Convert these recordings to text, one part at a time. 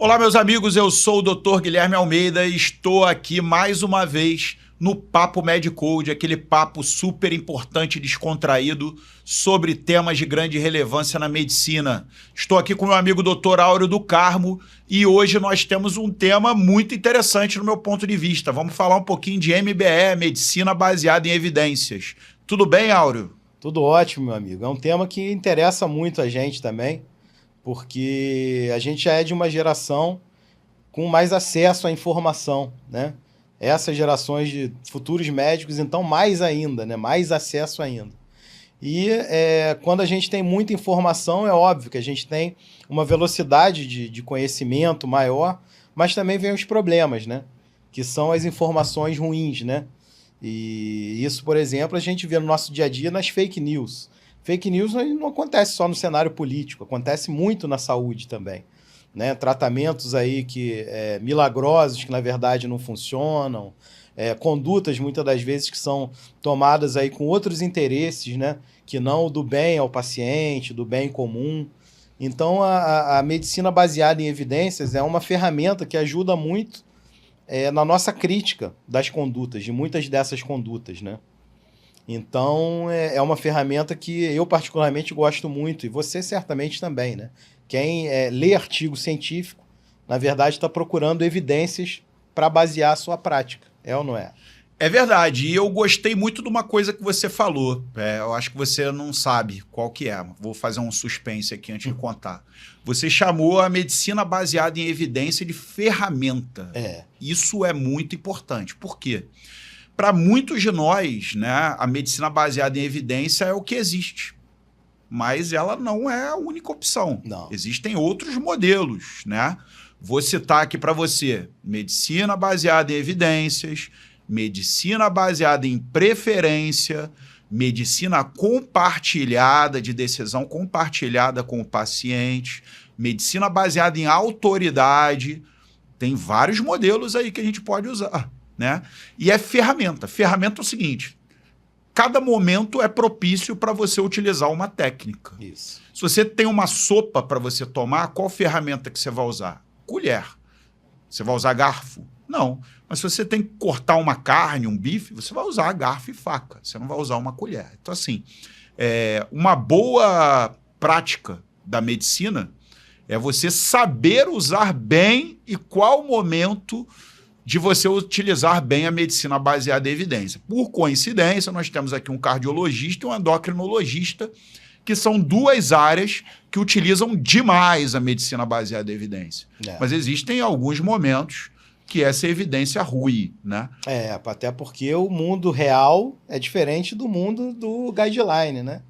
Olá, meus amigos, eu sou o Dr. Guilherme Almeida e estou aqui mais uma vez no Papo Medcode, aquele papo super importante e descontraído sobre temas de grande relevância na medicina. Estou aqui com meu amigo Dr. Áureo do Carmo e hoje nós temos um tema muito interessante no meu ponto de vista. Vamos falar um pouquinho de MBE, medicina baseada em evidências. Tudo bem, Áureo? Tudo ótimo, meu amigo. É um tema que interessa muito a gente também, porque a gente já é de uma geração com mais acesso à informação, né? Essas gerações de futuros médicos, então, mais ainda, né? Mais acesso ainda. E quando a gente tem muita informação, é óbvio que a gente tem uma velocidade de conhecimento maior, mas também vem os problemas, né? Que são as informações ruins, né? E isso, por exemplo, a gente vê no nosso dia a dia nas fake news. Fake news não acontece só no cenário político, acontece muito na saúde também, né? Tratamentos aí milagrosos que na verdade não funcionam, condutas muitas das vezes que são tomadas aí com outros interesses, né? Que não o do bem ao paciente, do bem comum. Então a medicina baseada em evidências é uma ferramenta que ajuda muito na nossa crítica das condutas, de muitas dessas condutas, né? Então, é uma ferramenta que eu particularmente gosto muito, e você certamente também, né? Quem lê artigo científico, na verdade, está procurando evidências para basear a sua prática, é ou não é? É verdade, e eu gostei muito de uma coisa que você falou. Eu acho que você não sabe qual que é. Vou fazer um suspense aqui antes de contar. Você chamou a medicina baseada em evidência de ferramenta. Isso é muito importante. Por quê? Para muitos de nós, né, a medicina baseada em evidência é o que existe. Mas ela não é a única opção. Não. Existem outros modelos, né? Vou citar aqui para você: medicina baseada em evidências, medicina baseada em preferência, medicina compartilhada, de decisão compartilhada com o paciente, medicina baseada em autoridade. Tem vários modelos aí que a gente pode usar, né? E é ferramenta. Ferramenta é o seguinte: cada momento é propício para você utilizar uma técnica. Isso. Se você tem uma sopa para você tomar, qual ferramenta que você vai usar? Colher. Você vai usar garfo? Não. Mas se você tem que cortar uma carne, um bife, você vai usar garfo e faca. Você não vai usar uma colher. Então, assim, uma boa prática da medicina é você saber usar bem e qual momento de você utilizar bem a medicina baseada em evidência. Por coincidência, nós temos aqui um cardiologista e um endocrinologista, que são duas áreas que utilizam demais a medicina baseada em evidência. Mas existem alguns momentos que essa evidência rui, né? Até porque o mundo real é diferente do mundo do guideline, né?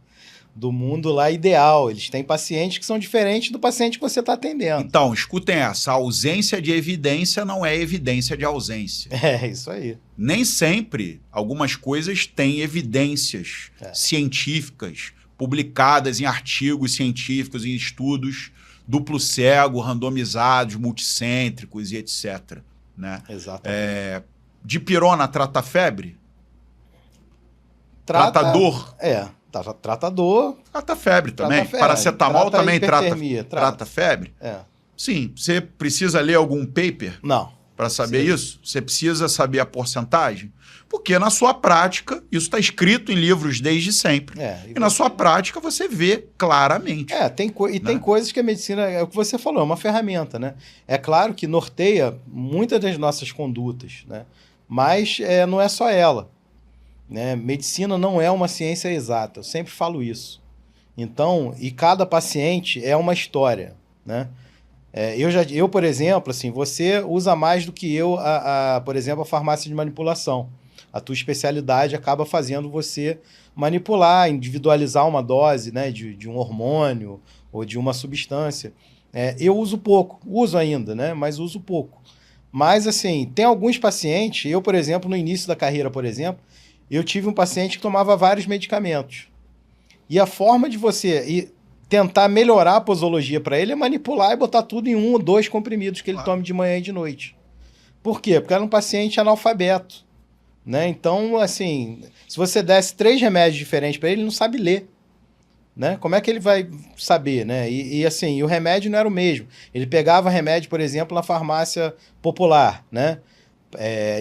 Do mundo lá ideal. Eles têm pacientes que são diferentes do paciente que você está atendendo. Então, escutem essa: a ausência de evidência não é evidência de ausência. É, isso aí. Nem sempre algumas coisas têm evidências científicas publicadas em artigos científicos, em estudos duplo cego, randomizados, multicêntricos e etc. Né? Exatamente. Dipirona trata febre? Trata dor? Trata dor. Trata febre também. Trata febre. Paracetamol também hipertermia, trata febre? Sim. Você precisa ler algum paper? Não. Para saber isso? Você precisa saber a porcentagem? Porque na sua prática, isso está escrito em livros desde sempre. E na sua prática você vê claramente. Tem coisas que a medicina, é o que você falou, é uma ferramenta, né? É claro que norteia muitas das nossas condutas, né? Mas não é só ela, né? Medicina não é uma ciência exata, eu sempre falo isso. Então, e cada paciente é uma história, né? Eu, por exemplo, assim, você usa mais do que eu, por exemplo, a farmácia de manipulação. A tua especialidade acaba fazendo você manipular, individualizar uma dose, né, de um hormônio ou de uma substância. Eu uso pouco, uso ainda, né, mas uso pouco. Mas, assim, tem alguns pacientes, eu, por exemplo, no início da carreira, por exemplo, eu tive um paciente que tomava vários medicamentos. E a forma de você tentar melhorar a posologia para ele é manipular e botar tudo em 1 ou 2 comprimidos que ele tome de manhã e de noite. Por quê? Porque era um paciente analfabeto, né? Então, assim, se você desse 3 remédios diferentes para ele, ele não sabe ler. né? Como é que ele vai saber, né? Assim, o remédio não era o mesmo. Ele pegava remédio, por exemplo, na farmácia popular, né?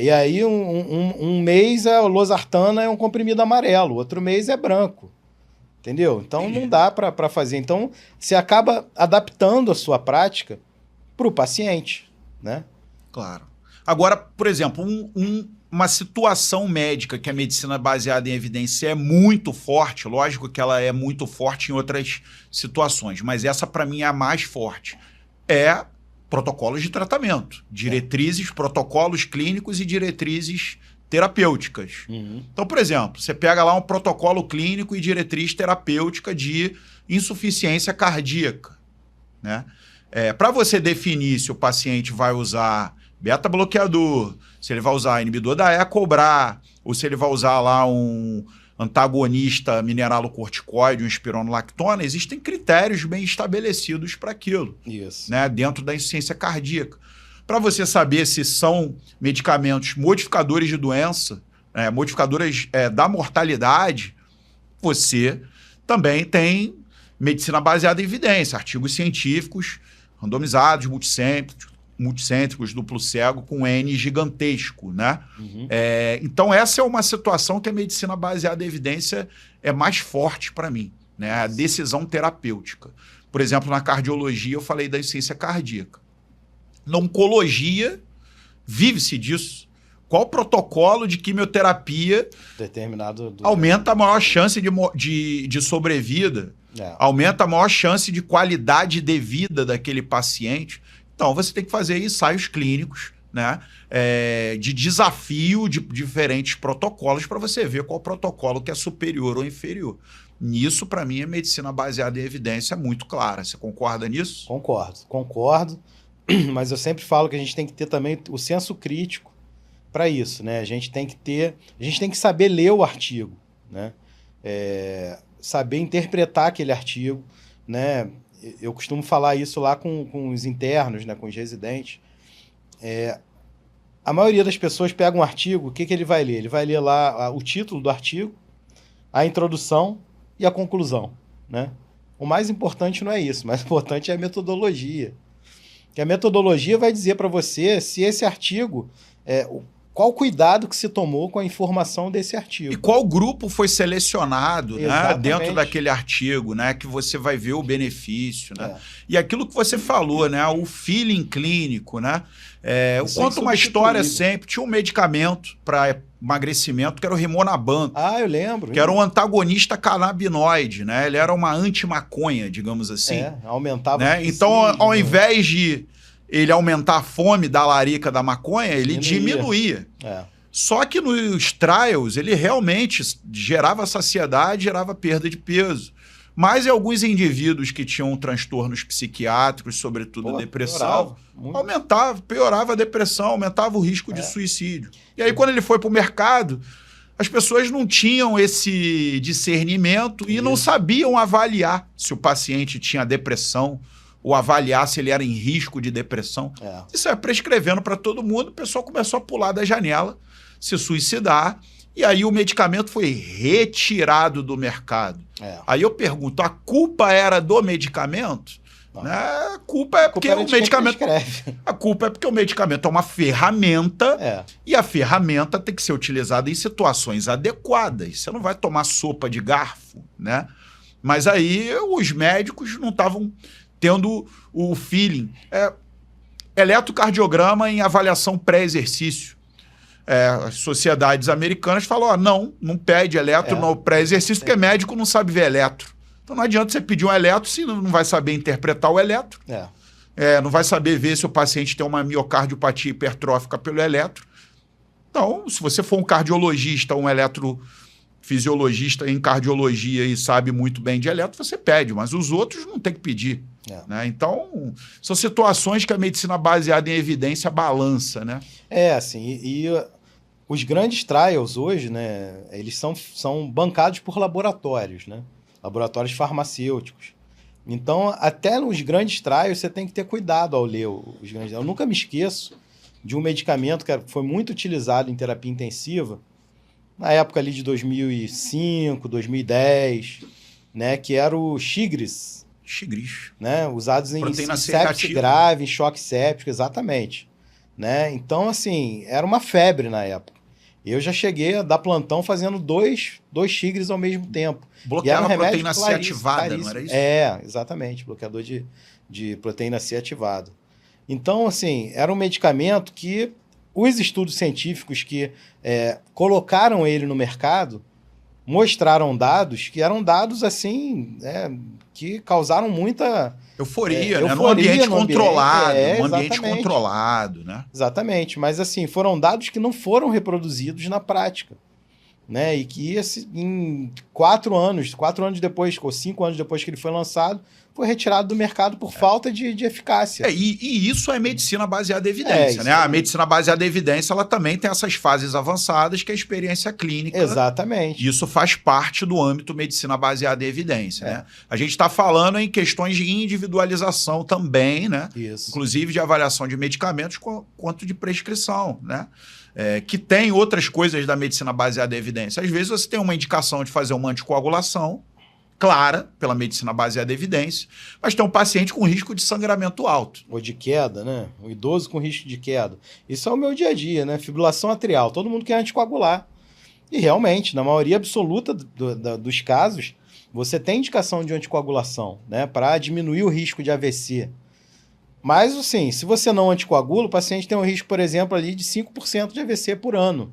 E aí um mês a losartana é um comprimido amarelo, outro mês é branco, entendeu? Então não dá para fazer. Então você acaba adaptando a sua prática para o paciente, né? Claro. Agora, por exemplo, uma situação médica que a medicina baseada em evidência é muito forte, lógico que ela é muito forte em outras situações, mas essa para mim é a mais forte, é protocolos de tratamento, diretrizes, protocolos clínicos e diretrizes terapêuticas. Uhum. Então, por exemplo, você pega lá um protocolo clínico e diretriz terapêutica de insuficiência cardíaca, né? Para você definir se o paciente vai usar beta-bloqueador, se ele vai usar inibidor da E-cobrar, ou se ele vai usar lá um antagonista mineralocorticoide, um espironolactona, existem critérios bem estabelecidos para aquilo. Isso. Né, dentro da insuficiência cardíaca. Para você saber se são medicamentos modificadores de doença, modificadores da mortalidade, você também tem medicina baseada em evidência, artigos científicos randomizados, multicêntricos, duplo cego, com N gigantesco, né? Uhum. Então essa é uma situação que a medicina baseada em evidência é mais forte para mim, né? A decisão terapêutica. Por exemplo, na cardiologia eu falei da insuficiência cardíaca. Na oncologia, vive-se disso. Qual protocolo de quimioterapia determinado aumenta a maior chance de sobrevida, aumenta a maior chance de qualidade de vida daquele paciente? Então, você tem que fazer ensaios clínicos, né, de desafio de diferentes protocolos para você ver qual protocolo que é superior ou inferior. Nisso, para mim, a medicina baseada em evidência é muito clara. Você concorda nisso? Concordo. Mas eu sempre falo que a gente tem que ter também o senso crítico para isso, né? A gente tem que saber ler o artigo, né? Saber interpretar aquele artigo, né? Eu costumo falar isso lá com os internos, né? Com os residentes. A maioria das pessoas pega um artigo, o que ele vai ler? Ele vai ler lá o título do artigo, a introdução e a conclusão, né? O mais importante não é isso, o mais importante é a metodologia. Que a metodologia vai dizer para você se esse artigo, qual cuidado que se tomou com a informação desse artigo. E qual grupo foi selecionado, né, dentro daquele artigo, né, que você vai ver o benefício. Né? E aquilo que você falou, né, o feeling clínico. Né? Eu conto uma história sempre. Tinha um medicamento para emagrecimento que era o Rimonabant. Eu lembro. Que era um antagonista canabinoide. Né? Ele era uma anti-maconha, digamos assim. Aumentava. Né? Então, ao invés de ele aumentar a fome da larica da maconha, ele diminuía. Só que nos trials, ele realmente gerava saciedade, gerava perda de peso. Mas em alguns indivíduos que tinham transtornos psiquiátricos, sobretudo depressão, piorava a depressão, aumentava o risco de suicídio. E aí, quando ele foi para o mercado, as pessoas não tinham esse discernimento e não sabiam avaliar se o paciente tinha depressão, ou avaliar se ele era em risco de depressão. Isso é prescrevendo para todo mundo, o pessoal começou a pular da janela, se suicidar, e aí o medicamento foi retirado do mercado. Aí eu pergunto, a culpa era do medicamento? Né? A culpa é porque o medicamento... A culpa é porque o medicamento é uma ferramenta, e a ferramenta tem que ser utilizada em situações adequadas. Você não vai tomar sopa de garfo, né? Mas aí os médicos não estavam tendo o feeling. Eletrocardiograma em avaliação pré-exercício. As sociedades americanas falam, não pede eletro no pré-exercício, porque médico não sabe ver eletro. Então não adianta você pedir um eletro se não vai saber interpretar o eletro. Não vai saber ver se o paciente tem uma miocardiopatia hipertrófica pelo eletro. Então, se você for um cardiologista, um eletrofisiologista em cardiologia e sabe muito bem de eletro, você pede, mas os outros não tem que pedir. Né? Então, são situações que a medicina baseada em evidência balança, né? Assim, os grandes trials hoje, né, eles são bancados por laboratórios, né? Laboratórios farmacêuticos. Então, até nos grandes trials, você tem que ter cuidado ao ler os grandes. Eu nunca me esqueço de um medicamento que foi muito utilizado em terapia intensiva, na época ali de 2005, 2010, né, que era o Xigris, Xigris. né, usados em Proteína C sepse reativa. grave, em choque séptico, exatamente. Né? Então, assim, era uma febre na época. Eu já cheguei a dar plantão fazendo dois Xigris ao mesmo tempo. Bloqueava a remédio proteína C claríssimo, ativada, caríssimo. não era isso? É, exatamente, bloqueador de proteína C ativada. Então, assim, era um medicamento que os estudos científicos que colocaram ele no mercado mostraram dados que eram dados, assim, que causaram muita... Euforia, né? Num ambiente controlado, num ambiente exatamente. controlado, né? Exatamente, mas assim, foram dados que não foram reproduzidos na prática, né? E que em 4 anos depois, ou 5 anos depois que ele foi lançado, foi retirado do mercado por falta de eficácia. E isso é medicina baseada em evidência, né? A medicina baseada em evidência, ela também tem essas fases avançadas que é a experiência clínica. Exatamente. Isso faz parte do âmbito medicina baseada em evidência, né? A gente está falando em questões de individualização também, né? Isso. Inclusive de avaliação de medicamentos quanto de prescrição, né? Que tem outras coisas da medicina baseada em evidência. Às vezes você tem uma indicação de fazer uma anticoagulação, clara, pela medicina baseada em evidência, mas tem um paciente com risco de sangramento alto. Ou de queda, né? Um idoso com risco de queda. Isso é o meu dia a dia, né? Fibrilação atrial. Todo mundo quer anticoagular. E realmente, na maioria absoluta dos casos, você tem indicação de anticoagulação, né? Para diminuir o risco de AVC. Mas, assim, se você não anticoagula, o paciente tem um risco, por exemplo, ali de 5% de AVC por ano.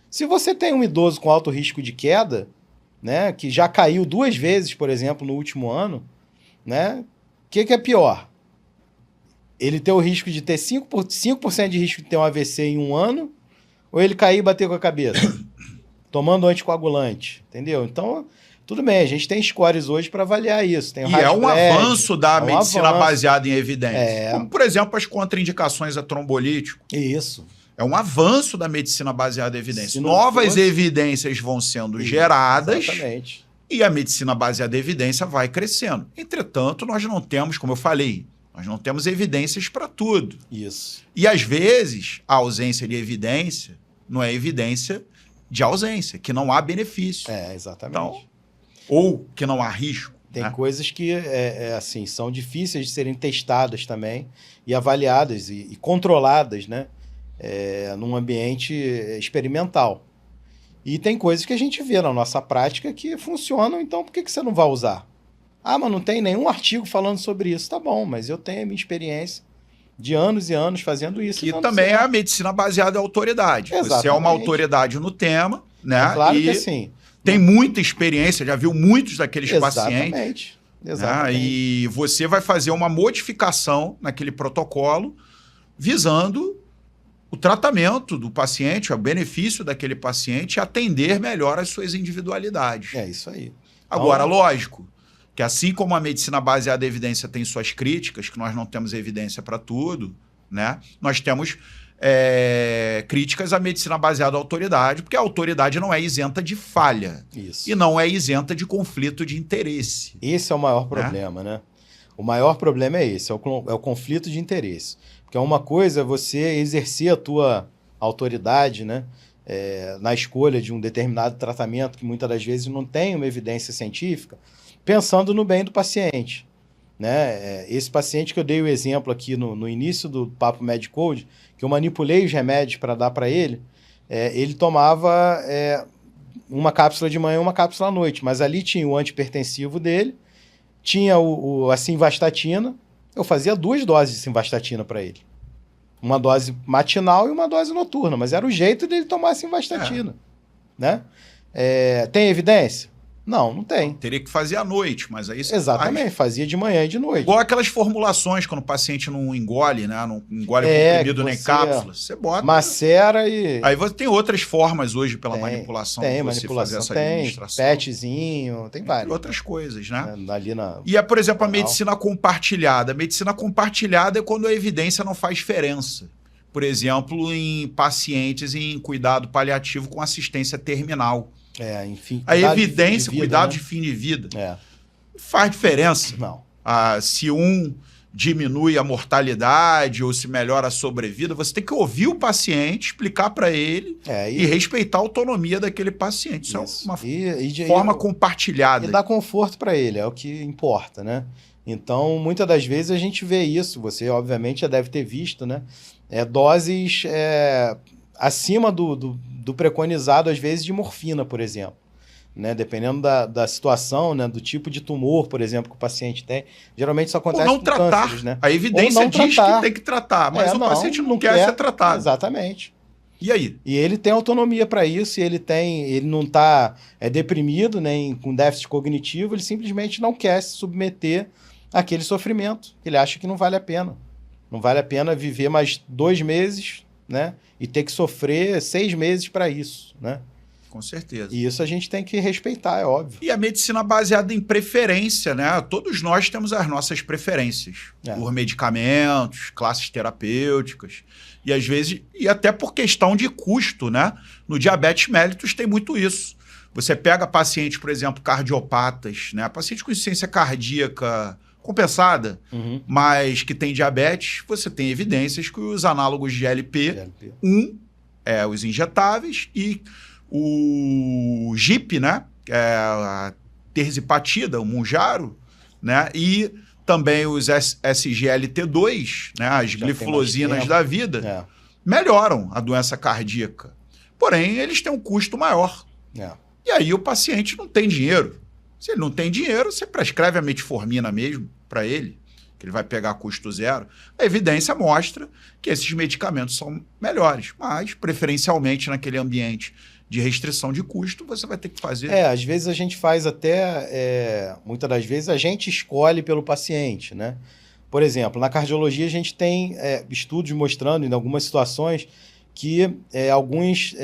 Se você tem um idoso com alto risco de queda, né, que já caiu 2 vezes, por exemplo, no último ano, né, o que é pior? Ele ter o risco de ter 5% de risco de ter um AVC em um ano, ou ele cair e bater com a cabeça? Tomando anticoagulante, entendeu? Então, tudo bem, a gente tem scores hoje para avaliar isso. Tem o avanço da medicina baseada em evidência. Como, por exemplo, as contraindicações a trombolítico. Isso. É um avanço da medicina baseada em evidência. Novas evidências vão sendo geradas. Exatamente. E a medicina baseada em evidência vai crescendo. Entretanto, nós não temos, como eu falei, nós não temos evidências para tudo. Isso. E, às vezes, a ausência de evidência não é evidência de ausência, que não há benefício. Exatamente. Então, ou que não há risco. Tem coisas que assim, são difíceis de serem testadas também e avaliadas e controladas, né? Num ambiente experimental. E tem coisas que a gente vê na nossa prática que funcionam, então por que você não vai usar? Ah, mas não tem nenhum artigo falando sobre isso. Tá bom, mas eu tenho a minha experiência de anos e anos fazendo isso. Que também é a medicina baseada em autoridade. Exatamente. Você é uma autoridade no tema, né? Claro que sim. Tem muita experiência, já viu muitos daqueles pacientes. Exatamente. Né? E você vai fazer uma modificação naquele protocolo visando o tratamento do paciente, o benefício daquele paciente e atender melhor as suas individualidades. É isso aí. Agora, lógico, que assim como a medicina baseada em evidência tem suas críticas, que nós não temos evidência para tudo, né? Nós temos críticas à medicina baseada em autoridade, porque a autoridade não é isenta de falha. Isso. E não é isenta de conflito de interesse. Esse é o maior problema, né? O maior problema é esse, é o conflito de interesse. Porque uma coisa é você exercer a tua autoridade, né? Na escolha de um determinado tratamento que muitas das vezes não tem uma evidência científica, pensando no bem do paciente. Né? Esse paciente que eu dei o exemplo aqui no início do Papo MedCode, que eu manipulei os remédios para dar para ele, ele tomava uma cápsula de manhã e uma cápsula à noite, mas ali tinha o antihipertensivo dele, tinha a simvastatina, eu fazia 2 doses de simvastatina para ele. Uma dose matinal e uma dose noturna, mas era o jeito dele tomar a simvastatina. Né? Tem evidência? Não tem. Teria que fazer à noite, mas aí você Exatamente, fazia de manhã e de noite. Igual aquelas formulações, quando o paciente não engole, né? Não engole comprimido nem cápsula. Você bota. Macera e... Aí você tem outras formas hoje pela manipulação. Tem de você manipulação, fazer essa administração. petzinho, tem várias. Outras coisas, né? E por exemplo, a medicina compartilhada. A medicina compartilhada é quando a evidência não faz diferença. Por exemplo, em pacientes em cuidado paliativo com assistência terminal. Enfim. A evidência, cuidado de fim de vida. Faz diferença. Não. Se um diminui a mortalidade ou se melhora a sobrevida. Você tem que ouvir o paciente, explicar para ele e respeitar a autonomia daquele paciente. Isso é uma forma compartilhada. E dar conforto para ele, é o que importa, né? Então, muitas das vezes a gente vê isso, você obviamente já deve ter visto, né? Doses acima do preconizado, às vezes, de morfina, por exemplo. Né? Dependendo da situação, né? Do tipo de tumor, por exemplo, que o paciente tem. Geralmente isso acontece com cânceres, né? A evidência diz que tem que tratar, mas o paciente não quer ser tratado. Exatamente. E aí? E ele tem autonomia para isso, e ele não está deprimido, nem com déficit cognitivo, ele simplesmente não quer se submeter àquele sofrimento. Ele acha que não vale a pena. Não vale a pena viver mais 2 meses, né? E ter que sofrer 6 meses para isso, né? Com certeza. E isso a gente tem que respeitar, é óbvio. E a medicina baseada em preferência, né? Todos nós temos as nossas preferências por medicamentos, classes terapêuticas, e às vezes, e até por questão de custo, né? No Diabetes Mellitus tem muito isso. Você pega pacientes, por exemplo, cardiopatas, né? Paciente com insuficiência cardíaca compensada, mas que tem diabetes, você tem evidências que os análogos de GLP-1, os injetáveis, e o GIP, né? A terzipatida, o Mounjaro, né? E também os SGLT2, né? As gliflosinas da vida, melhoram a doença cardíaca. Porém, eles têm um custo maior. E aí o paciente não tem dinheiro. Se ele não tem dinheiro, você prescreve a metformina mesmo para ele, que ele vai pegar custo zero. A evidência mostra que esses medicamentos são melhores, mas preferencialmente naquele ambiente de restrição de custo, você vai ter que fazer... Às vezes a gente faz até... muitas das vezes a gente escolhe pelo paciente, né? Por exemplo, na cardiologia a gente tem estudos mostrando, em algumas situações, que alguns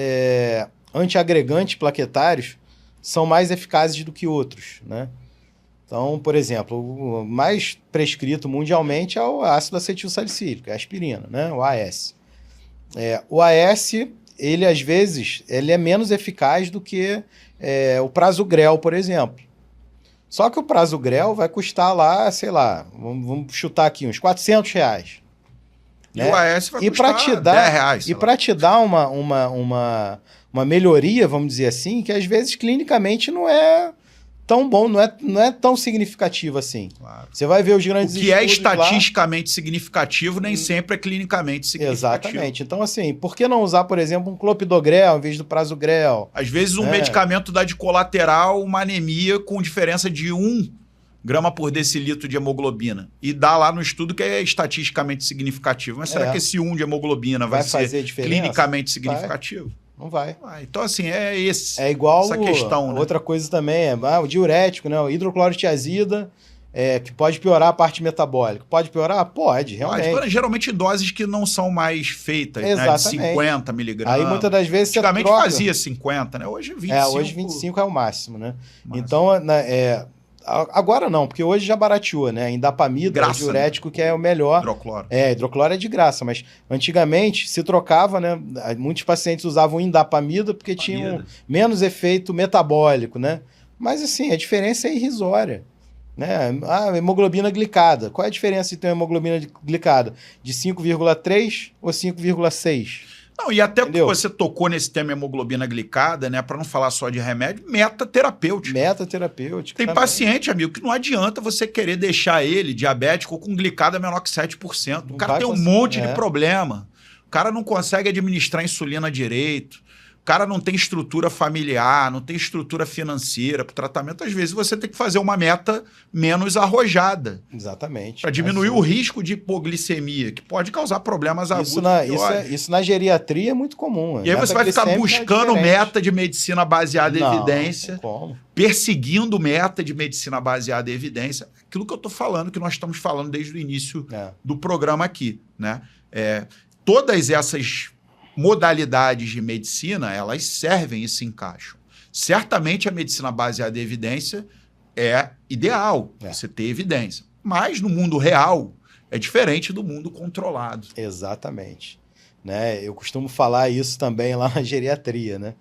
antiagregantes plaquetários são mais eficazes do que outros, né? Então, por exemplo, o mais prescrito mundialmente é o ácido acetilsalicílico, a aspirina, né? O AS. O AS... ele, às vezes, ele é menos eficaz do que o Prasugrel, por exemplo. Só que o Prasugrel vai custar lá, sei lá, vamos chutar aqui, uns R$400. E o AS vai custar R$10. E para te dar uma melhoria, vamos dizer assim, que às vezes clinicamente não é tão bom, não é tão significativo assim. Claro. Você vai ver os grandes estudos. O que é estatisticamente significativo nem sempre é clinicamente significativo. Exatamente. Então, assim, por que não usar, por exemplo, um clopidogrel em vez do Prasugrel? Às vezes um medicamento dá de colateral uma anemia com diferença de 1 grama por decilitro de hemoglobina. E dá lá no estudo que é estatisticamente significativo. Mas será que esse 1 de hemoglobina vai ser clinicamente significativo? Não vai. Então, assim, essa igual questão. Né? Outra coisa também o diurético, né? O hidroclorotiazida, que pode piorar a parte metabólica. Pode piorar? Pode, realmente. Mas, geralmente em doses que não são mais feitas, né? De 50 miligramas. Aí muitas das vezes antigamente você fazia 50, né? Hoje 25. Hoje 25 é o máximo, né? Então, agora não, porque hoje já barateou, né? Indapamida, o diurético, que é o melhor. Hidrocloro. Hidrocloro é de graça, mas antigamente se trocava, né? Muitos pacientes usavam indapamida porque tinham menos efeito metabólico, né? Mas assim, a diferença é irrisória. Né? Hemoglobina glicada. Qual é a diferença de ter uma hemoglobina glicada? De 5,3 ou 5,6? Não, e até que você tocou nesse tema hemoglobina glicada, né? Para não falar só de remédio, metaterapêutica. Tem paciente, amigo, que não adianta você querer deixar ele diabético com glicada menor que 7%. O cara tem um monte de problema. O cara não consegue administrar insulina direito. O cara não tem estrutura familiar, não tem estrutura financeira para o tratamento. Às vezes você tem que fazer uma meta menos arrojada. Exatamente. Para diminuir o risco de hipoglicemia, que pode causar problemas agudos. Isso na geriatria é muito comum. E aí você vai ficar buscando meta de medicina baseada em evidência, perseguindo meta de medicina baseada em evidência. Aquilo que eu estou falando, que nós estamos falando desde o início do programa aqui. Né? Todas essas modalidades de medicina, elas servem e se encaixam. Certamente a medicina baseada em evidência é ideal, você ter evidência. Mas no mundo real é diferente do mundo controlado. Exatamente. Né? Eu costumo falar isso também lá na geriatria, né?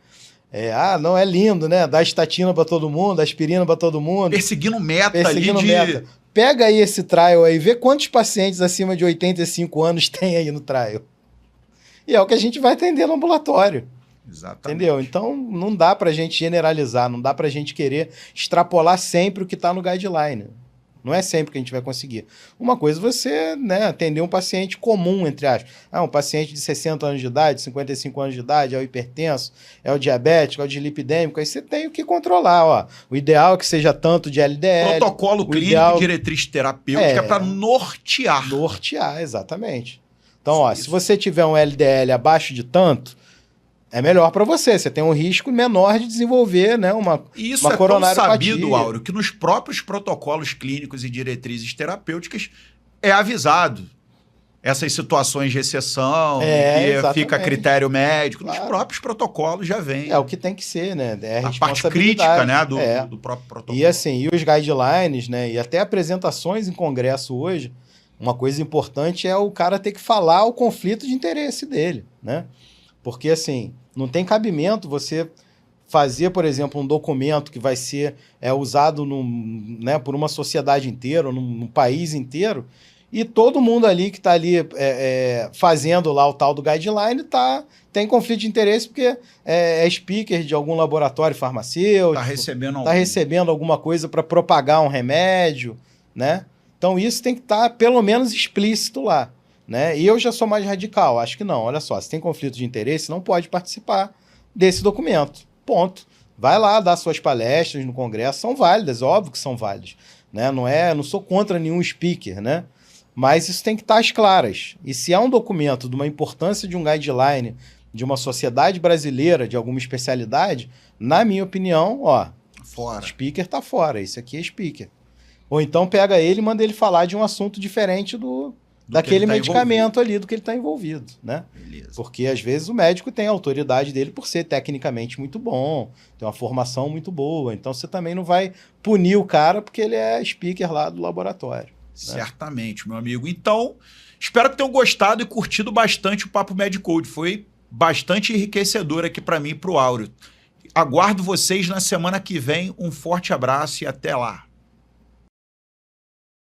Não é lindo, né? Dar estatina para todo mundo, aspirina para todo mundo. Perseguindo meta. pega aí esse trial aí, vê quantos pacientes acima de 85 anos tem aí no trial. E é o que a gente vai atender no ambulatório. Exatamente. Entendeu? Então, não dá pra gente generalizar, não dá pra gente querer extrapolar sempre o que tá no guideline. Não é sempre que a gente vai conseguir. Uma coisa é você, né, atender um paciente comum, entre aspas. Um paciente de 60 anos de idade, 55 anos de idade, é o hipertenso, é o diabético, é o dislipidêmico, aí você tem o que controlar. Ó. O ideal é que seja tanto de LDL. Protocolo clínico e diretriz terapêutica para nortear. Nortear, exatamente. Então, ó, se você tiver um LDL abaixo de tanto, é melhor para você. Você tem um risco menor de desenvolver, né, uma coronariopatia. Isso é tão sabido, Áureo, que nos próprios protocolos clínicos e diretrizes terapêuticas é avisado essas situações de exceção, que fica a critério médico. Claro. Nos próprios protocolos já vem. É o que tem que ser, né? É a parte crítica, né, do próprio protocolo. E assim, e os guidelines, né, e até apresentações em congresso hoje, uma coisa importante é o cara ter que falar o conflito de interesse dele, né? Porque, assim, não tem cabimento você fazer, por exemplo, um documento que vai ser usado né, por uma sociedade inteira, num país inteiro, e todo mundo ali que está ali fazendo lá o tal do guideline tem conflito de interesse porque é speaker de algum laboratório farmacêutico, está recebendo alguma coisa para propagar um remédio, né? Então isso tem que estar pelo menos explícito lá. Né? E eu já sou mais radical, acho que não. Olha só, se tem conflito de interesse, não pode participar desse documento. Ponto. Vai lá dar suas palestras no congresso, são válidas, óbvio que são válidas. Né? Não sou contra nenhum speaker, né? Mas isso tem que estar às claras. E se há um documento de uma importância de um guideline de uma sociedade brasileira, de alguma especialidade, na minha opinião, fora. Speaker tá fora, esse aqui é speaker. Ou então pega ele e manda ele falar de um assunto diferente daquele medicamento ali, do que ele está envolvido, né? Beleza. Porque, às vezes, o médico tem a autoridade dele por ser tecnicamente muito bom, tem uma formação muito boa, então você também não vai punir o cara porque ele é speaker lá do laboratório. Certamente, né? Meu amigo. Então, espero que tenham gostado e curtido bastante o Papo Medicode. Foi bastante enriquecedor aqui para mim e para o Áureo. Aguardo vocês na semana que vem. Um forte abraço e até lá.